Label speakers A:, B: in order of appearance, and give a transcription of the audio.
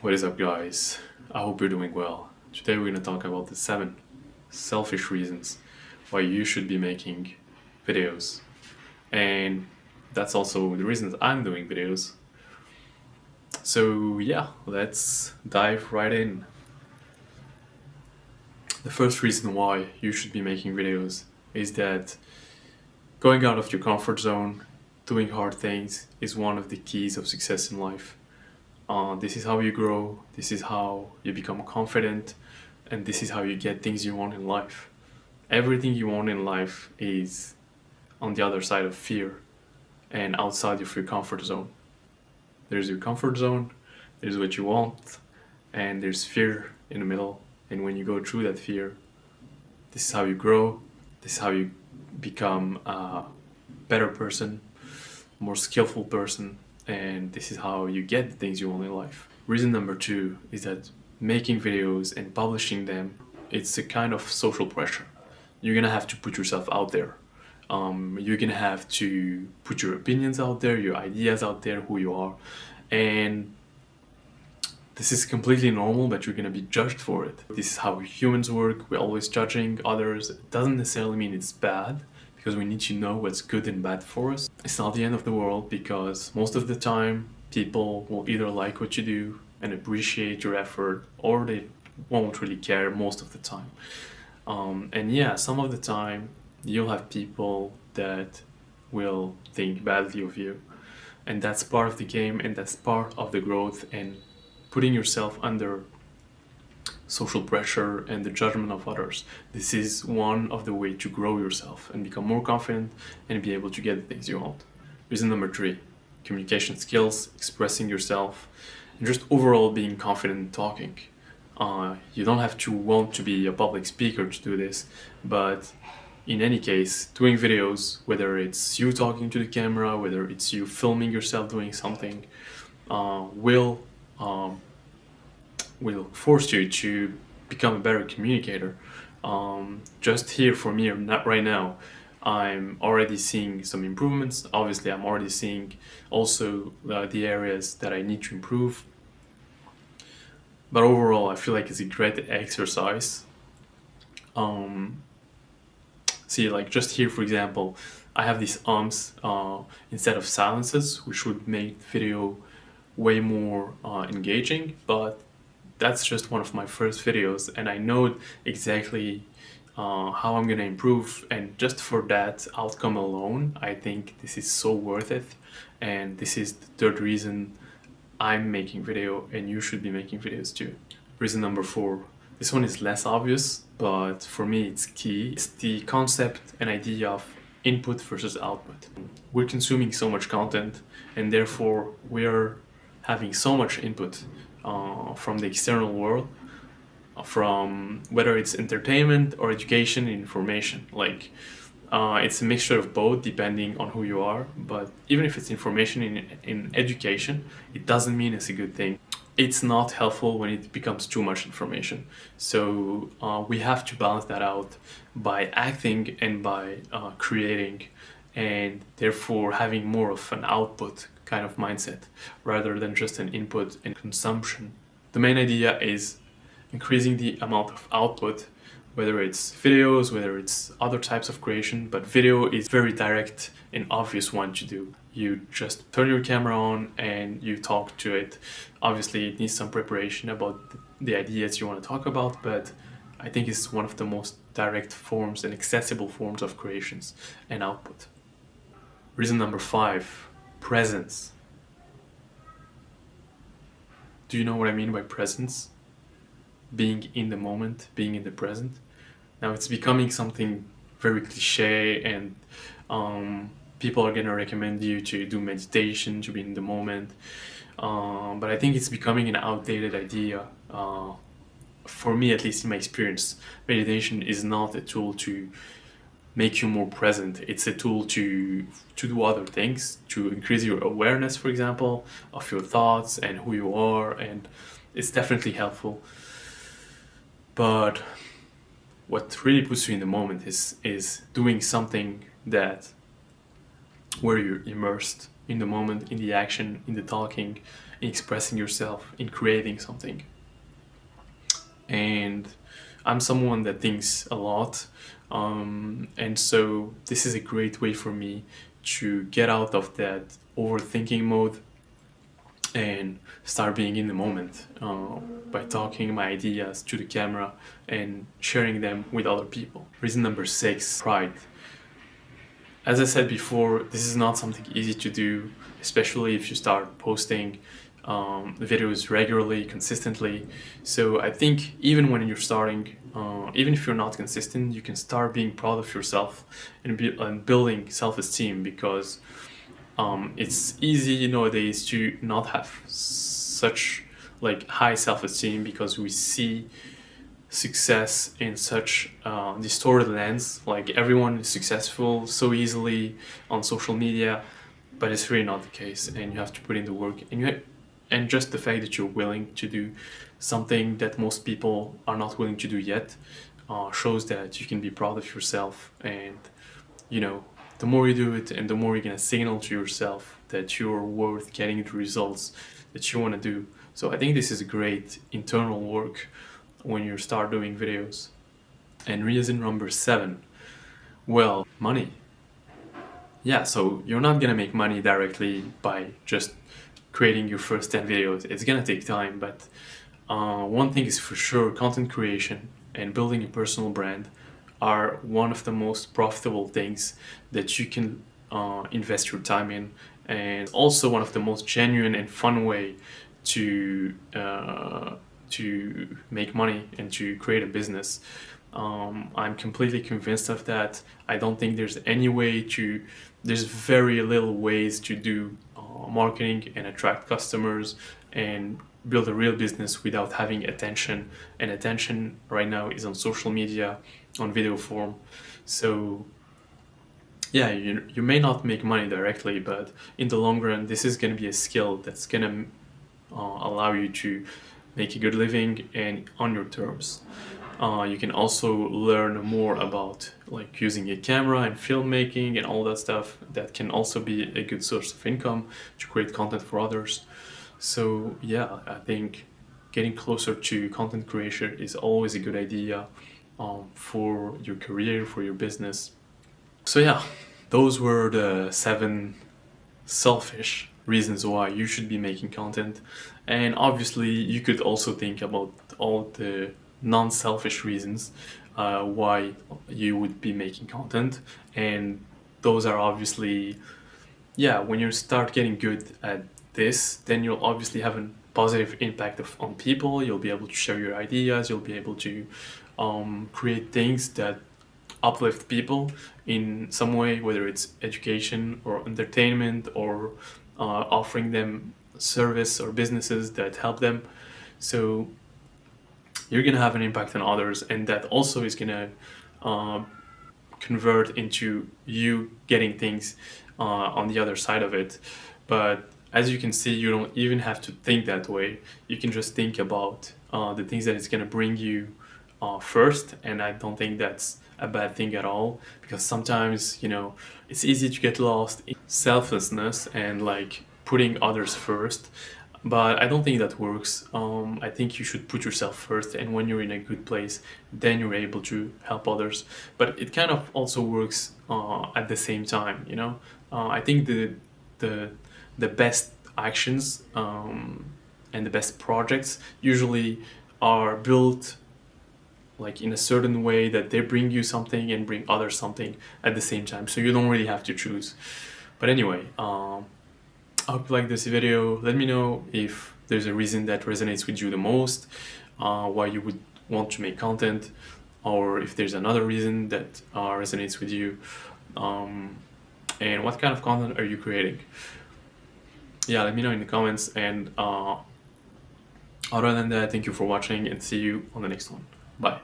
A: What is up, guys? I hope you're doing well. Today we're going to talk about the 7 selfish reasons why you should be making videos. And that's also the reasons I'm doing videos. So yeah, let's dive right in. The first reason why you should be making videos is that going out of your comfort zone, doing hard things is one of the keys of success in life. This is how you grow, this is how you become confident, and this is how you get things you want in life. Everything you want in life is on the other side of fear and outside of your comfort zone. There's your comfort zone, there's what you want, and there's fear in the middle. And when you go through that fear, this is how you grow, this is how you become a better person, more skillful person, and this is how you get the things you want in life. Reason number 2 is that making videos and publishing them, it's a kind of social pressure. You're gonna have to put yourself out there. You're gonna have to put your opinions out there, your ideas out there, who you are, and this is completely normal, but you're gonna be judged for it. This is how humans work. We're always judging others. It doesn't necessarily mean it's bad, because we need to know what's good and bad for us. It's not the end of the world, because most of the time people will either like what you do and appreciate your effort, or they won't really care most of the time. And yeah, some of the time you'll have people that will think badly of you, and that's part of the game, and that's part of the growth and putting yourself under social pressure and the judgment of others. This is one of the way to grow yourself and become more confident and be able to get the things you want. Reason number 3, communication skills, expressing yourself, and just overall being confident in talking. You don't have to want to be a public speaker to do this, but in any case, doing videos, whether it's you talking to the camera, whether it's you filming yourself doing something, will force you to become a better communicator. Just here for me right now, I'm already seeing some improvements. Obviously, I'm already seeing also the areas that I need to improve. But overall, I feel like it's a great exercise. See, like just here, for example, I have these ums instead of silences, which would make video way more engaging, but that's just one of my first videos, and I know exactly how I'm gonna improve, and just for that outcome alone, I think this is so worth it. And this is the third reason I'm making video, and you should be making videos too. Reason number 4, this one is less obvious, but for me it's key. It's the concept and idea of input versus output. We're consuming so much content, and therefore we're having so much input from the external world, from whether it's entertainment or education and information. Like it's a mixture of both depending on who you are, but even if it's information in education, it doesn't mean it's a good thing. It's not helpful when it becomes too much information. So we have to balance that out by acting and by creating, and therefore having more of an output kind of mindset rather than just an input and consumption. The main idea is increasing the amount of output, whether it's videos, whether it's other types of creation, but video is very direct and obvious one to do. You just turn your camera on and you talk to it. Obviously it needs some preparation about the ideas you want to talk about, but I think it's one of the most direct forms and accessible forms of creations and output. Reason number 5, presence. Do you know what I mean by presence? Being in the moment, being in the present. Now it's becoming something very cliche, and people are gonna recommend you to do meditation, to be in the moment. But I think it's becoming an outdated idea. For me, at least in my experience, meditation is not a tool to make you more present. It's a tool to do other things, to increase your awareness, for example, of your thoughts and who you are, and it's definitely helpful. But what really puts you in the moment is doing something that where you're immersed in the moment, in the action, in the talking, in expressing yourself, in creating something. And I'm someone that thinks a lot, and so this is a great way for me to get out of that overthinking mode and start being in the moment, by talking my ideas to the camera and sharing them with other people. Reason number 6, pride. As I said before, this is not something easy to do, especially if you start posting videos regularly, consistently. So I think even when you're starting, even if you're not consistent, you can start being proud of yourself and building self-esteem, because it's easy nowadays to not have such like high self-esteem, because we see success in such distorted lens. Like everyone is successful so easily on social media, but it's really not the case, and you have to put in the work. And just the fact that you're willing to do something that most people are not willing to do yet shows that you can be proud of yourself. And the more you do it, and the more you're gonna signal to yourself that you're worth getting the results that you want to do. So I think this is a great internal work when you start doing videos. And reason number 7, well, money. Yeah, so you're not gonna make money directly by just creating your first 10 videos. It's gonna take time, but one thing is for sure, content creation and building a personal brand are one of the most profitable things that you can invest your time in, and also one of the most genuine and fun way to make money and to create a business. I'm completely convinced of that. I don't think there's there's very little ways to do marketing and attract customers and build a real business without having attention. And attention right now is on social media, on video form. So yeah, you may not make money directly, but in the long run, this is going to be a skill that's going to allow you to make a good living and on your terms. You can also learn more about like using a camera and filmmaking and all that stuff. That can also be a good source of income to create content for others. So yeah, I think getting closer to content creation is always a good idea for your career, for your business. So yeah, those were the 7 selfish reasons why you should be making content. And obviously you could also think about all the non-selfish reasons why you would be making content. And those are obviously, yeah, when you start getting good at this, then you'll obviously have a positive impact on people. You'll be able to share your ideas. You'll be able to create things that uplift people in some way, whether it's education or entertainment or offering them service or businesses that help them. So you're gonna have an impact on others, and that also is gonna convert into you getting things on the other side of it. But as you can see, you don't even have to think that way. You can just think about the things that it's gonna bring you first, and I don't think that's a bad thing at all, because sometimes it's easy to get lost in selflessness and like putting others first, but I don't think that works. I think you should put yourself first, and when you're in a good place, then you're able to help others. But it kind of also works at the same time. I think the best actions and the best projects usually are built like in a certain way that they bring you something and bring others something at the same time, so you don't really have to choose. But anyway, I hope you like this video. Let me know if there's a reason that resonates with you the most, why you would want to make content, or if there's another reason that resonates with you, and what kind of content are you creating. Yeah, let me know in the comments. And other than that, thank you for watching, and see you on the next one. Bye.